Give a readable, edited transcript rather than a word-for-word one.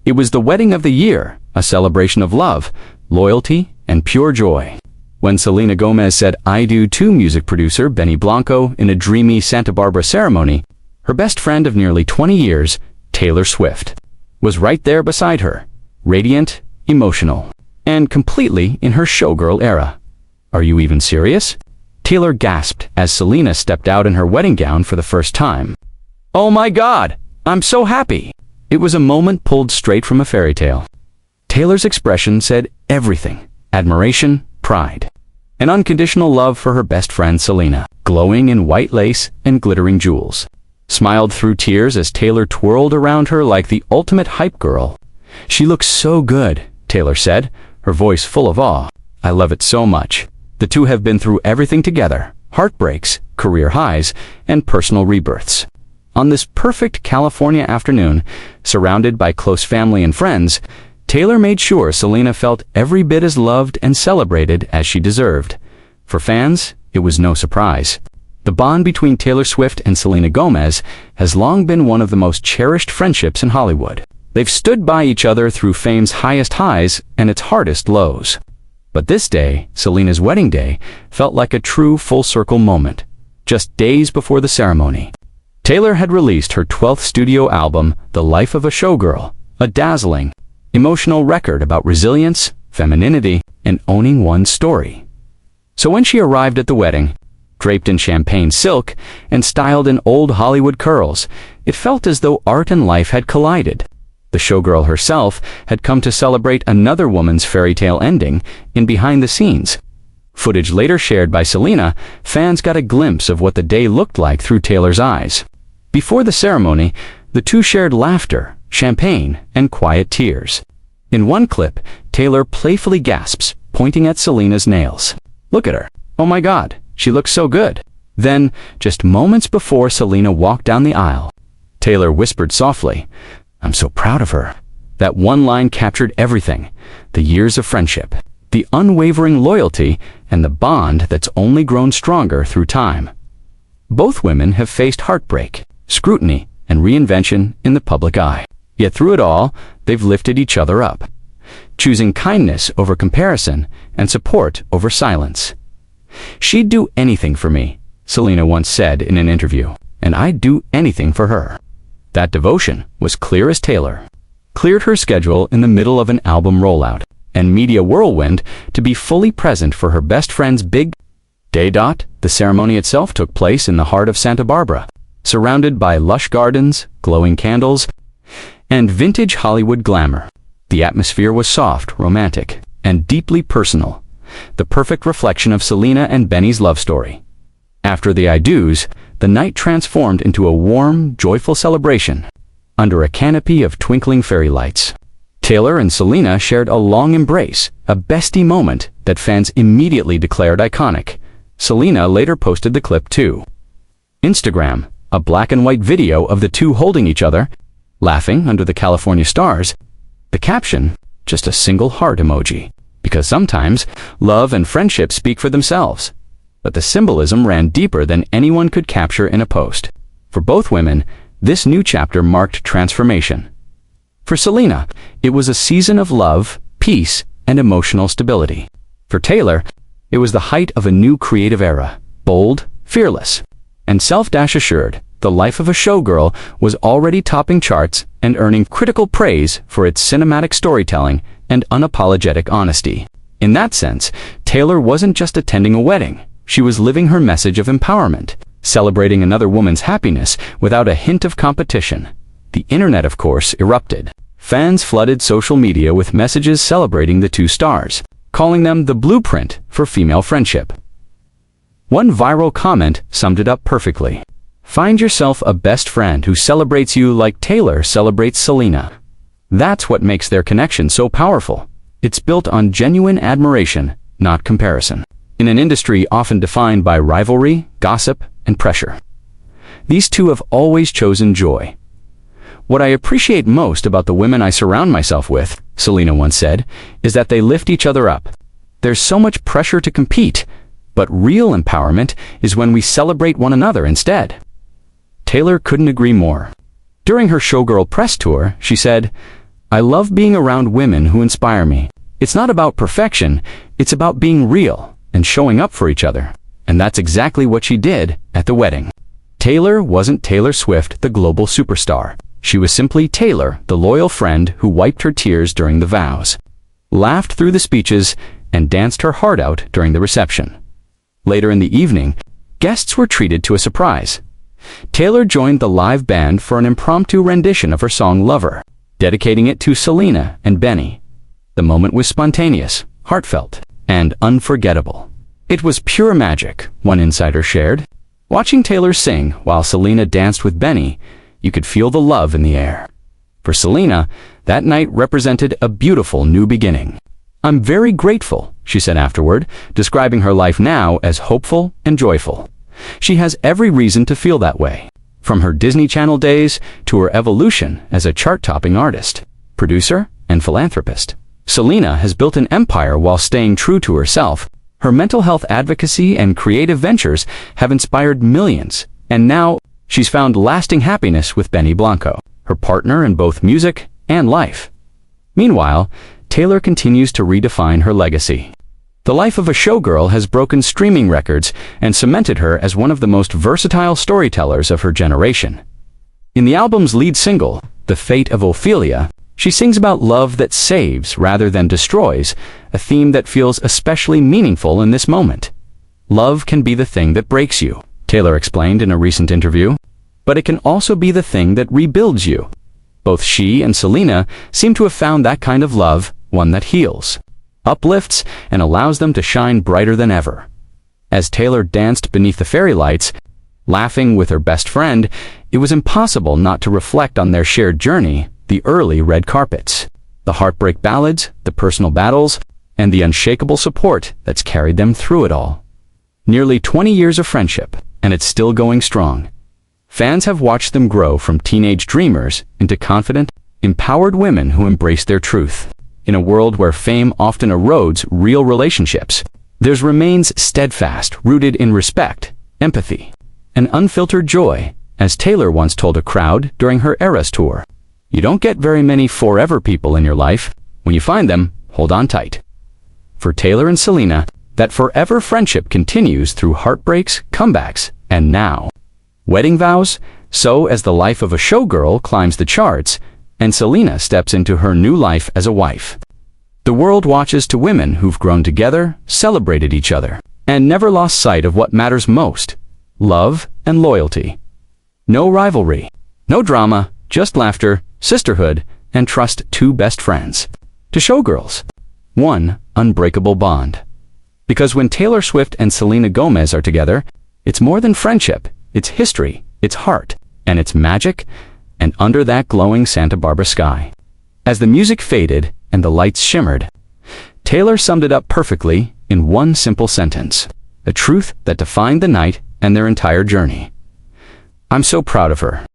It was the wedding of the year, a celebration of love, loyalty, and pure joy. When Selena Gomez said "I do" to music producer Benny Blanco in a dreamy Santa Barbara ceremony, her best friend of nearly 20 years, Taylor Swift, was right there beside her, radiant, emotional, and completely in her showgirl era. "Are you even serious?" Taylor gasped as Selena stepped out in her wedding gown for the first time. "Oh my God, I'm so happy!" It was a moment pulled straight from a fairy tale. Taylor's expression said everything: admiration, pride, and unconditional love for her best friend Selena, glowing in white lace and glittering jewels. Smiled through tears as Taylor twirled around her like the ultimate hype girl. "She looks so good," Taylor said, her voice full of awe. "I love it so much." The two have been through everything together: heartbreaks, career highs, and personal rebirths. On this perfect California afternoon, surrounded by close family and friends, Taylor made sure Selena felt every bit as loved and celebrated as she deserved. For fans, it was no surprise. The bond between Taylor Swift and Selena Gomez has long been one of the most cherished friendships in Hollywood. They've stood by each other through fame's highest highs and its hardest lows. But this day, Selena's wedding day, felt like a true full-circle moment. Just days before the ceremony, Taylor had released her 12th studio album, The Life of a Showgirl, a dazzling, emotional record about resilience, femininity, and owning one's story. So when she arrived at the wedding, draped in champagne silk and styled in old Hollywood curls, it felt as though art and life had collided. The showgirl herself had come to celebrate another woman's fairy tale ending in behind the scenes. Footage later shared by Selena, fans got a glimpse of what the day looked like through Taylor's eyes. Before the ceremony, the two shared laughter, champagne, and quiet tears. In one clip, Taylor playfully gasps, pointing at Selena's nails. "Look at her. Oh my God, she looks so good." Then, just moments before Selena walked down the aisle, Taylor whispered softly, "I'm so proud of her." That one line captured everything: the years of friendship, the unwavering loyalty, and the bond that's only grown stronger through time. Both women have faced heartbreak, scrutiny, and reinvention in the public eye. Yet through it all, they've lifted each other up, choosing kindness over comparison and support over silence. "She'd do anything for me," Selena once said in an interview, "and I'd do anything for her." That devotion was clear as Taylor cleared her schedule in the middle of an album rollout and media whirlwind to be fully present for her best friend's big day. The ceremony itself took place in the heart of Santa Barbara, surrounded by lush gardens, glowing candles, and vintage Hollywood glamour. The atmosphere was soft, romantic, and deeply personal, the perfect reflection of Selena and Benny's love story. After the I do's, the night transformed into a warm, joyful celebration under a canopy of twinkling fairy lights. Taylor and Selena shared a long embrace, a bestie moment that fans immediately declared iconic. Selena later posted the clip to Instagram, a black and white video of the two holding each other, laughing under the California stars. The caption, just a single heart emoji, because sometimes love and friendship speak for themselves. But the symbolism ran deeper than anyone could capture in a post. For both women, this new chapter marked transformation. For Selena, it was a season of love, peace, and emotional stability. For Taylor, it was the height of a new creative era, bold, fearless, and self-assured. The Life of a Showgirl was already topping charts and earning critical praise for its cinematic storytelling and unapologetic honesty. In that sense, Taylor wasn't just attending a wedding. She was living her message of empowerment, celebrating another woman's happiness without a hint of competition. The internet, of course, erupted. Fans flooded social media with messages celebrating the two stars, calling them the blueprint for female friendship. One viral comment summed it up perfectly. "Find yourself a best friend who celebrates you like Taylor celebrates Selena." That's what makes their connection so powerful. It's built on genuine admiration, not comparison. In an industry often defined by rivalry, gossip, and pressure, these two have always chosen joy. "What I appreciate most about the women I surround myself with," Selena once said, "is that they lift each other up. There's so much pressure to compete, but real empowerment is when we celebrate one another instead." Taylor couldn't agree more. During her Showgirl press tour, she said, I love being around women who inspire me. It's not about perfection, it's about being real and showing up for each other. And that's exactly what she did at the wedding. Taylor wasn't Taylor Swift, the global superstar. She was simply Taylor, the loyal friend who wiped her tears during the vows, laughed through the speeches, and danced her heart out during the reception. Later in the evening, guests were treated to a surprise. Taylor joined the live band for an impromptu rendition of her song Lover, dedicating it to Selena and Benny. The moment was spontaneous, heartfelt, and unforgettable. It was pure magic, one insider shared. Watching Taylor sing while Selena danced with Benny, you could feel the love in the air. For Selena, that night represented a beautiful new beginning. "I'm very grateful," she said afterward, describing her life now as hopeful and joyful. She has every reason to feel that way, from her Disney Channel days to her evolution as a chart-topping artist, producer, and philanthropist. Selena has built an empire while staying true to herself. Her mental health advocacy and creative ventures have inspired millions, and now she's found lasting happiness with Benny Blanco, her partner in both music and life. Meanwhile, Taylor continues to redefine her legacy. The Life of a Showgirl has broken streaming records and cemented her as one of the most versatile storytellers of her generation. In the album's lead single, The Fate of Ophelia, she sings about love that saves rather than destroys, a theme that feels especially meaningful in this moment. "Love can be the thing that breaks you," Taylor explained in a recent interview, "but it can also be the thing that rebuilds you." Both she and Selena seem to have found that kind of love, one that heals, uplifts, and allows them to shine brighter than ever. As Taylor danced beneath the fairy lights, laughing with her best friend, it was impossible not to reflect on their shared journey, the early red carpets, the heartbreak ballads, the personal battles, and the unshakable support that's carried them through it all. Nearly 20 years of friendship, and it's still going strong. Fans have watched them grow from teenage dreamers into confident, empowered women who embrace their truth. In a world where fame often erodes real relationships, theirs remains steadfast, rooted in respect, empathy, and unfiltered joy, as Taylor once told a crowd during her Eras tour. "You don't get very many forever people in your life. When you find them, hold on tight." For Taylor and Selena, that forever friendship continues through heartbreaks, comebacks, and now wedding vows. So as The Life of a Showgirl climbs the charts, and Selena steps into her new life as a wife, the world watches to women who've grown together, celebrated each other, and never lost sight of what matters most: love and loyalty. No rivalry, no drama, just laughter, sisterhood, and trust. Two best friends. To Showgirls, one unbreakable bond. Because when Taylor Swift and Selena Gomez are together, it's more than friendship, it's history, it's heart, and it's magic. And under that glowing Santa Barbara sky, as the music faded and the lights shimmered, Taylor summed it up perfectly in one simple sentence, a truth that defined the night and their entire journey. "I'm so proud of her.